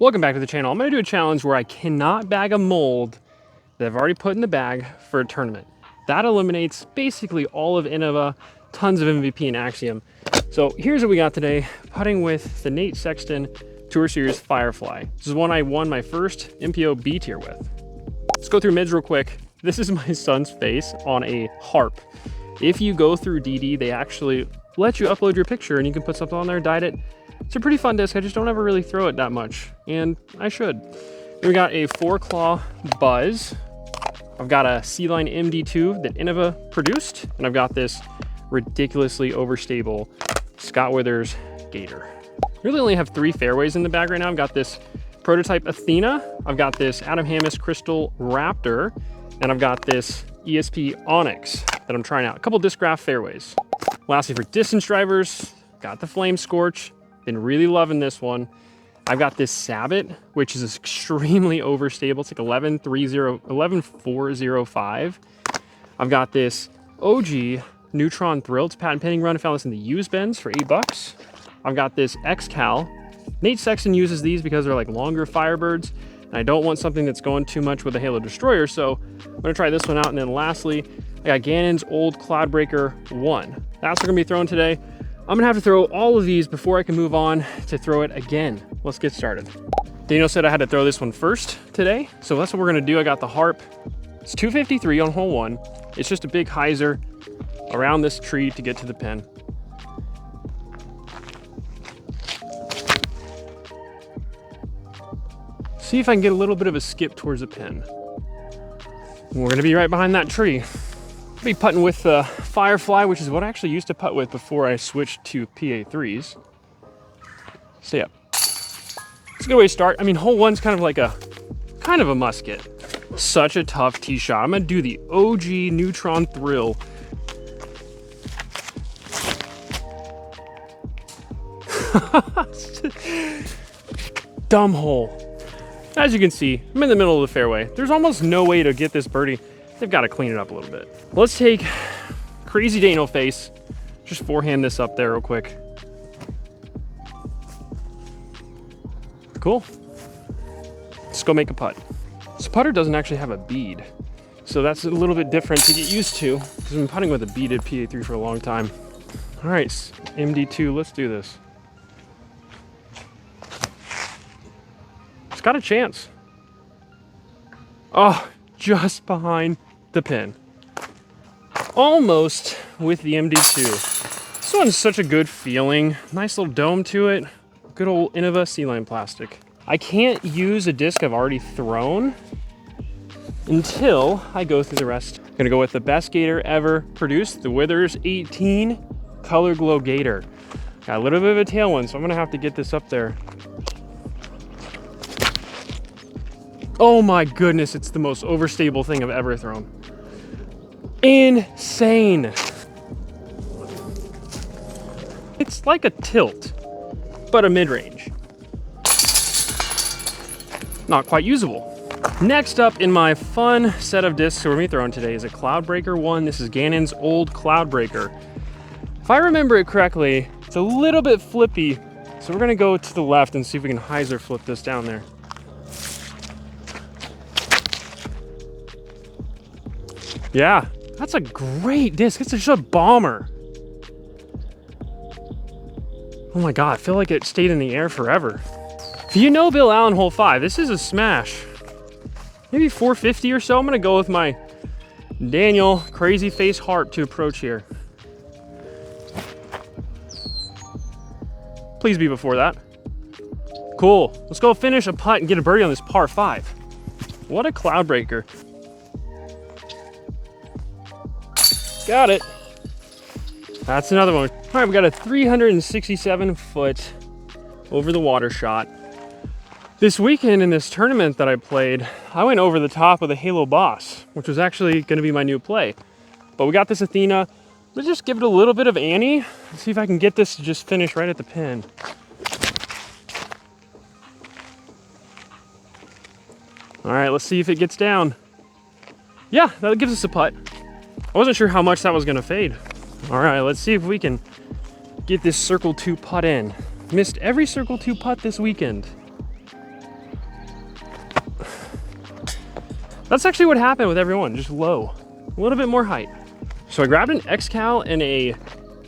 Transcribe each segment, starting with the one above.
Welcome back to the channel. I'm going to do a challenge where I cannot bag a mold that I've already put in the bag for a tournament. That eliminates basically all of Innova, tons of MVP and Axiom. So here's what we got today. Putting with the Nate Sexton Tour Series Firefly. This is one I won my first MPO B tier with. Let's go through mids real quick. This is my son's face on a harp. If you go through DD, they actually let you upload your picture and you can put something on there, dyed it. It's a pretty fun disc. I just don't ever really throw it that much, and I should. Then we got a 4-claw Buzz. I've got a C-Line MD2 that Innova produced, and I've got this ridiculously overstable Scott Withers Gator. Really only have 3 fairways in the bag right now. I've got this prototype Athena, I've got this Adam Hammis Crystal Raptor, and I've got this ESP Onyx that I'm trying out. A couple disc graph fairways. Lastly, for distance drivers, got the Flame Scorch. Been really loving this one. I've got this Sabot, which is extremely overstable. It's like 11405. I've got this OG Neutron Thrill. It's a patent pending run. I found this in the used bins for $8. I've got this X-Cal. Nate Sexton uses these because they're like longer Firebirds, and I don't want something that's going too much with a Halo Destroyer, so I'm gonna try this one out. And then lastly, I got Gannon's old Cloudbreaker 1. That's what we're gonna be throwing today. I'm gonna have to throw all of these before I can move on to throw it again. Let's get started. Daniel said I had to throw this one first today, so that's what we're gonna do. I got the harp. It's 253 on hole 1. It's just a big hyzer around this tree to get to the pin. See if I can get a little bit of a skip towards the pin. We're gonna be right behind that tree. I'll be putting with the Firefly, which is what I actually used to putt with before I switched to PA3s. Stay up. It's a good way to start. I mean, hole 1's kind of a musket. Such a tough tee shot. I'm gonna do the OG Neutron Thrill. Dumb hole. As you can see, I'm in the middle of the fairway. There's almost no way to get this birdie. They've got to clean it up a little bit. Let's take Crazy Daniel face. Just forehand this up there real quick. Cool. Let's go make a putt. This putter doesn't actually have a bead, so that's a little bit different to get used to, because I've been putting with a beaded PA3 for a long time. All right, MD2, let's do this. It's got a chance. Oh, just behind the pin. Almost with the MD2. This one's such a good feeling. Nice little dome to it. Good old Innova C-Line plastic. I can't use a disc I've already thrown until I go through the rest. I'm gonna go with the best Gator ever produced, the Withers 18 Color Glow Gator. Got a little bit of a tailwind, so I'm gonna have to get this up there. Oh my goodness, it's the most overstable thing I've ever thrown. Insane. It's like a tilt, but a mid-range. Not quite usable. Next up in my fun set of discs we're gonna be throwing today is a Cloudbreaker 1. This is Gannon's old Cloudbreaker. If I remember it correctly, it's a little bit flippy, so we're gonna go to the left and see if we can hyzer flip this down there. Yeah, that's a great disc. It's just a bomber. Oh my God, I feel like it stayed in the air forever. If you know Bill Allen hole 5, this is a smash. Maybe 450 or so. I'm gonna go with my Daniel Crazy Face harp to approach here. Please be before that. Cool, let's go finish a putt and get a birdie on this par 5. What a Cloudbreaker. Got it. That's another one. All right, we got a 367-foot over the water shot. This weekend in this tournament that I played, I went over the top of the Halo Boss, which was actually gonna be my new play. But we got this Athena. Let's just give it a little bit of Annie. Let's see if I can get this to just finish right at the pin. All right, let's see if it gets down. Yeah, that gives us a putt. I wasn't sure how much that was gonna fade. All right, let's see if we can get this circle 2 putt in. Missed every circle 2 putt this weekend. That's actually what happened with everyone, just low, a little bit more height. So I grabbed an X-Cal and a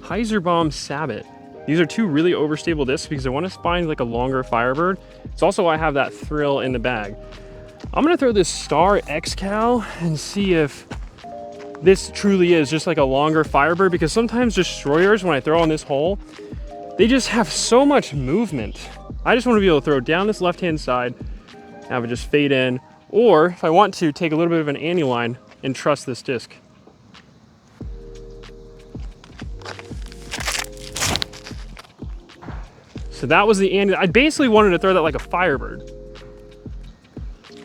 Heiserbaum Sabot. These are two really overstable discs because I want to find like a longer Firebird. It's also why I have that thrill in the bag. I'm gonna throw this Star X-Cal and see if this truly is just like a longer Firebird, because sometimes destroyers, when I throw on this hole, they just have so much movement. I just want to be able to throw down this left-hand side, have it just fade in, or if I want to, take a little bit of an annuline and trust this disc. So that was the annuline. I basically wanted to throw that like a Firebird.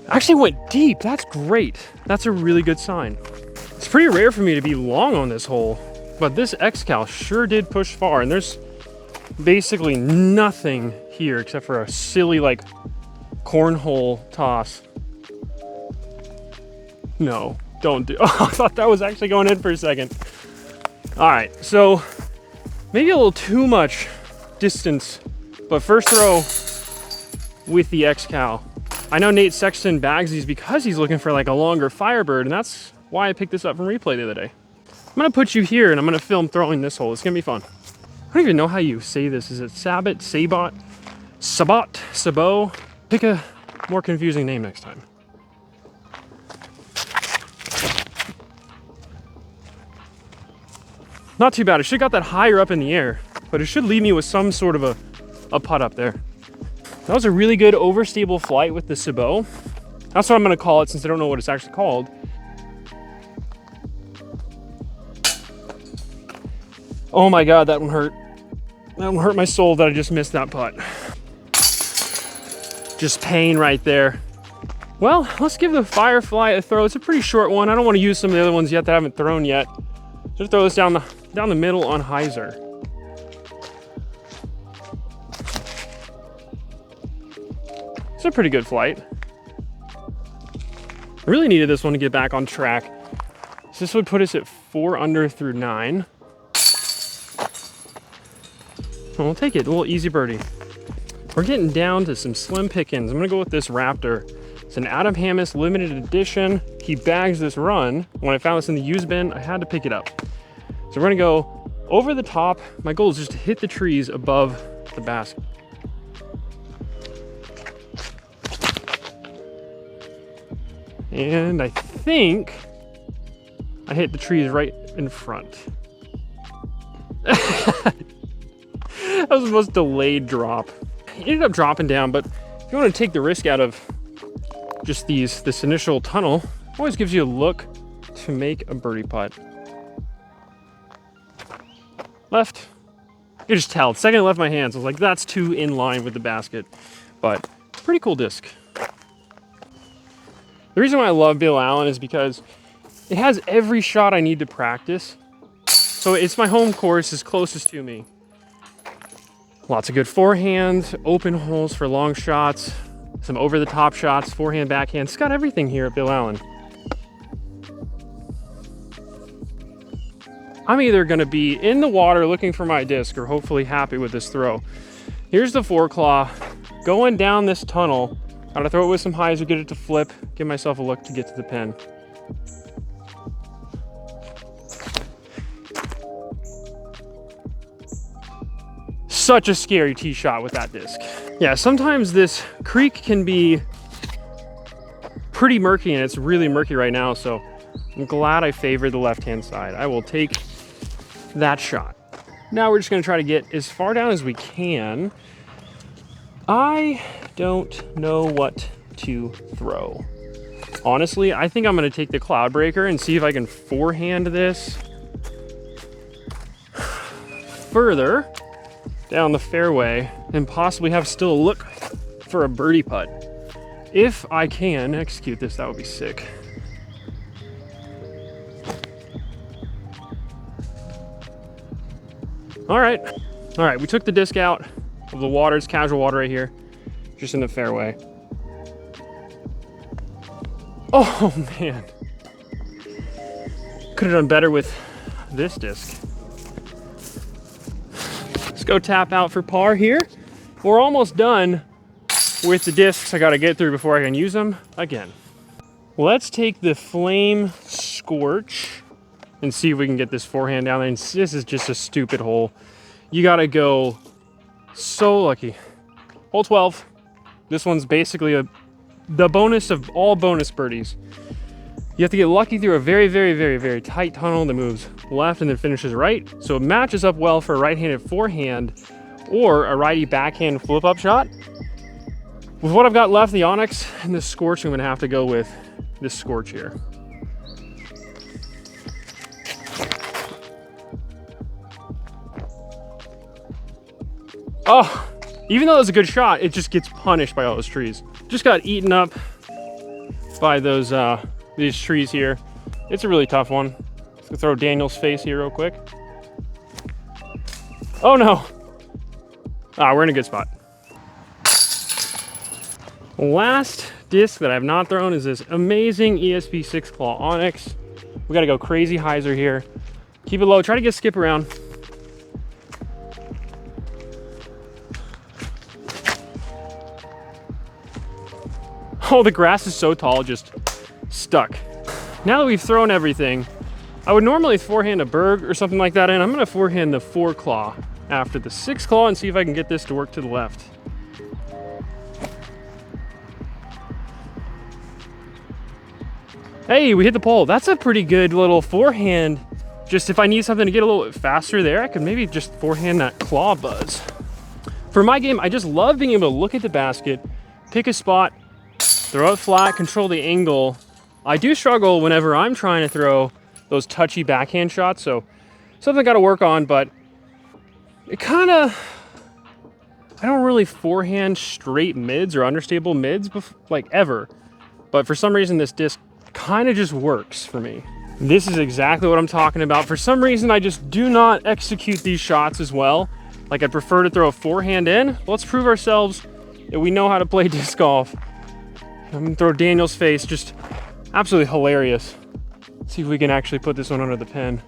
Actually went deep, that's great. That's a really good sign. It's pretty rare for me to be long on this hole, but this X-Cal sure did push far, and there's basically nothing here except for a silly like cornhole toss. No, don't do. Oh, I thought that was actually going in for a second. All right, so maybe a little too much distance, but first throw with the X-Cal. I know Nate Sexton bags these because he's looking for like a longer Firebird, and that's why I picked this up from Replay the other day. I'm gonna put you here and I'm gonna film throwing this hole. It's gonna be fun. I don't even know how you say this. Is it Sabot, Sabot, Sabot, Sabot? Pick a more confusing name next time. Not too bad. I should have got that higher up in the air, but it should leave me with some sort of a putt up there. That was a really good overstable flight with the Sabot. That's what I'm gonna call it since I don't know what it's actually called. Oh my God, that one hurt. That one hurt my soul that I just missed that putt. Just pain right there. Well, let's give the Firefly a throw. It's a pretty short one. I don't want to use some of the other ones yet that I haven't thrown yet. Just throw this down the middle on Heiser. It's a pretty good flight. I really needed this one to get back on track. So this would put us at 4 under through 9. We'll take it, a little easy birdie. We're getting down to some slim pickings. I'm gonna go with this Raptor. It's an Adam Hammis limited edition. He bags this run. When I found this in the used bin, I had to pick it up. So we're gonna go over the top. My goal is just to hit the trees above the basket. And I think I hit the trees right in front. That was the most delayed drop. It ended up dropping down, but if you want to take the risk out of just this initial tunnel, it always gives you a look to make a birdie putt. Left. You can just tell. The second I left my hands, I was like, that's too in line with the basket. But pretty cool disc. The reason why I love Bill Allen is because it has every shot I need to practice. So it's my home course, is closest to me. Lots of good forehand, open holes for long shots, some over-the-top shots, forehand, backhand. It's got everything here at Bill Allen. I'm either gonna be in the water looking for my disc or hopefully happy with this throw. Here's the 4-claw, going down this tunnel. Gotta throw it with some Heiser, get it to flip, give myself a look to get to the pin. Such a scary tee shot with that disc. Yeah, sometimes this creek can be pretty murky, and it's really murky right now, so I'm glad I favored the left-hand side. I will take that shot. Now we're just gonna try to get as far down as we can. I don't know what to throw. Honestly, I think I'm gonna take the Cloud Breaker and see if I can forehand this further down the fairway and possibly have still a look for a birdie putt. If I can execute this, that would be sick. All right, we took the disc out of the water. It's casual water right here, just in the fairway. Oh man, could have done better with this disc. Go tap out for par here. We're almost done with the discs I gotta get through before I can use them again. Let's take the Flame Scorch and see if we can get this forehand down there. And this is just a stupid hole. You gotta go so lucky. Hole 12. This one's basically the bonus of all bonus birdies. You have to get lucky through a very, very, very, very tight tunnel that moves left and then finishes right. So it matches up well for a right-handed forehand or a righty backhand flip-up shot. With what I've got left, the Onyx and the Scorch, I'm gonna have to go with this Scorch here. Oh, even though it was a good shot, it just gets punished by all those trees. Just got eaten up by those these trees here. It's a really tough one. Let's throw Daniel's face here real quick. Oh no. We're in a good spot. Last disc that I've not thrown is this amazing ESP 6 Claw Onyx. We gotta go crazy hyzer here. Keep it low, try to get skip around. Oh, the grass is so tall, just stuck. Now that we've thrown everything, I would normally forehand a Berg or something like that, and I'm gonna forehand the 4 Claw after the 6 Claw and see if I can get this to work to the left. Hey, we hit the pole. That's a pretty good little forehand. Just if I need something to get a little bit faster there, I could maybe just forehand that Claw Buzz. For my game, I just love being able to look at the basket, pick a spot, throw it flat, control the angle. I do struggle whenever I'm trying to throw those touchy backhand shots, so something I gotta work on, but it kinda, I don't really forehand straight mids or understable mids like ever, but for some reason this disc kind of just works for me. This is exactly what I'm talking about. For some reason, I just do not execute these shots as well. Like I'd prefer to throw a forehand in. Let's prove ourselves that we know how to play disc golf. I'm gonna throw Daniel's face, just absolutely hilarious. Let's see if we can actually put this one under the pin.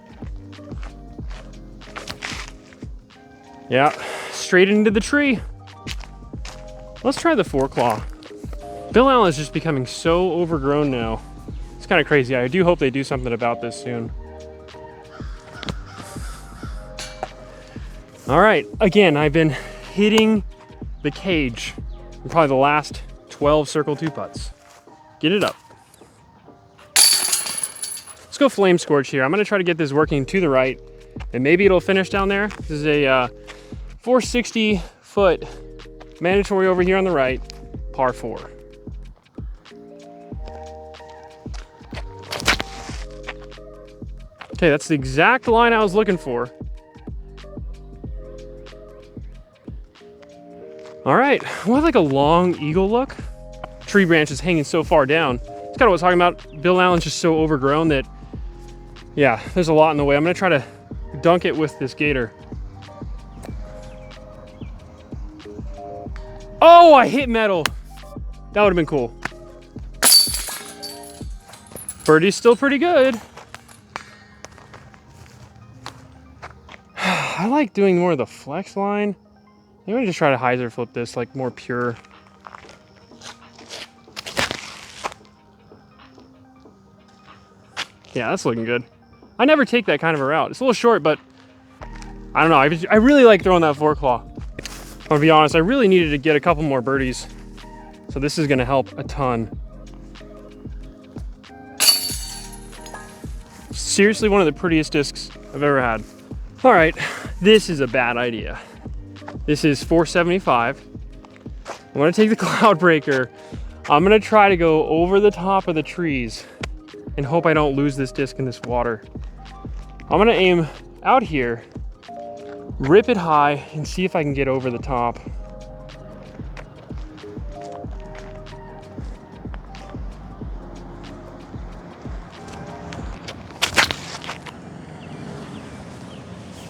Yeah, straight into the tree. Let's try the 4 Claw. Bill Allen is just becoming so overgrown now. It's kind of crazy. I do hope they do something about this soon. All right, again, I've been hitting the cage in probably the last 12 circle 2 putts. Get it up. Let's go Flame Scorch here. I'm gonna try to get this working to the right and maybe it'll finish down there. This is a 460 foot mandatory over here on the right, par 4. Okay, that's the exact line I was looking for. All right, we'll have like a long eagle look. Tree branches hanging so far down. It's kind of what I was talking about. Bill Allen's just so overgrown that, yeah, there's a lot in the way. I'm gonna try to dunk it with this gator. Oh, I hit metal. That would have been cool. Birdie's still pretty good. I like doing more of the flex line. I'm gonna just try to hyzer flip this, like more pure. Yeah, that's looking good. I never take that kind of a route. It's a little short, but I don't know. I really like throwing that 4 Claw. I'm gonna be honest, I really needed to get a couple more birdies. So this is gonna help a ton. Seriously, one of the prettiest discs I've ever had. All right, this is a bad idea. This is 475. I'm gonna take the Cloud Breaker. I'm gonna try to go over the top of the trees and hope I don't lose this disc in this water. I'm gonna aim out here, rip it high, and see if I can get over the top.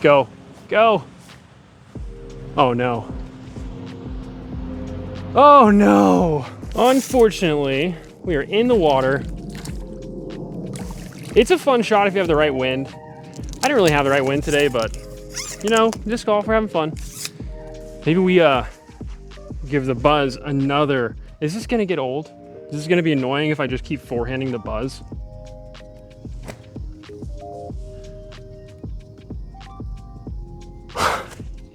Go, go. Oh no. Oh no. Unfortunately, we are in the water. It's a fun shot if you have the right wind. I didn't really have the right wind today, but you know, disc golf, we're having fun. Maybe we give the Buzz another. Is this gonna get old? This is gonna be annoying if I just keep forehanding the buzz.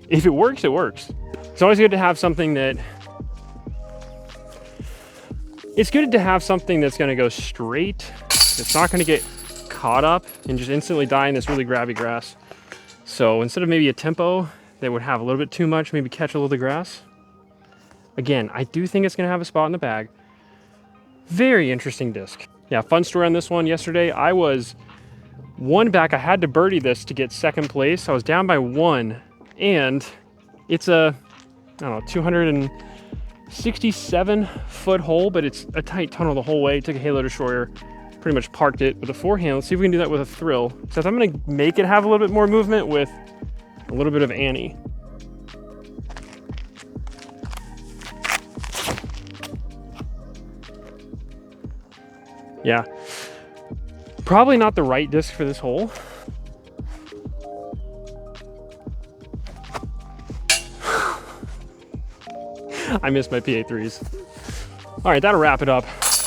If it works, it works. It's always good to have something that, it's good to have something that's gonna go straight. It's not gonna get caught up and just instantly die in this really grabby grass. So instead of maybe a tempo that would have a little bit too much, maybe catch a little of the grass. Again, I do think it's gonna have a spot in the bag. Very interesting disc. Yeah, fun story on this one. Yesterday, I was one back. I had to birdie this to get second place. I was down by one, and it's a, I don't know, 267 foot hole, but it's a tight tunnel the whole way. Took a halo destroyer, pretty much parked it with a forehand. Let's see if we can do that with a thrill. So I'm gonna make it have a little bit more movement with a little bit of Annie. Yeah, probably not the right disc for this hole. I missed my PA3s. All right, that'll wrap it up.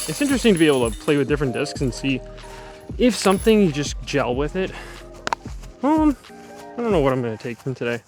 It's interesting to be able to play with different discs and see if something, you just gel with it. I don't know what I'm gonna take from today.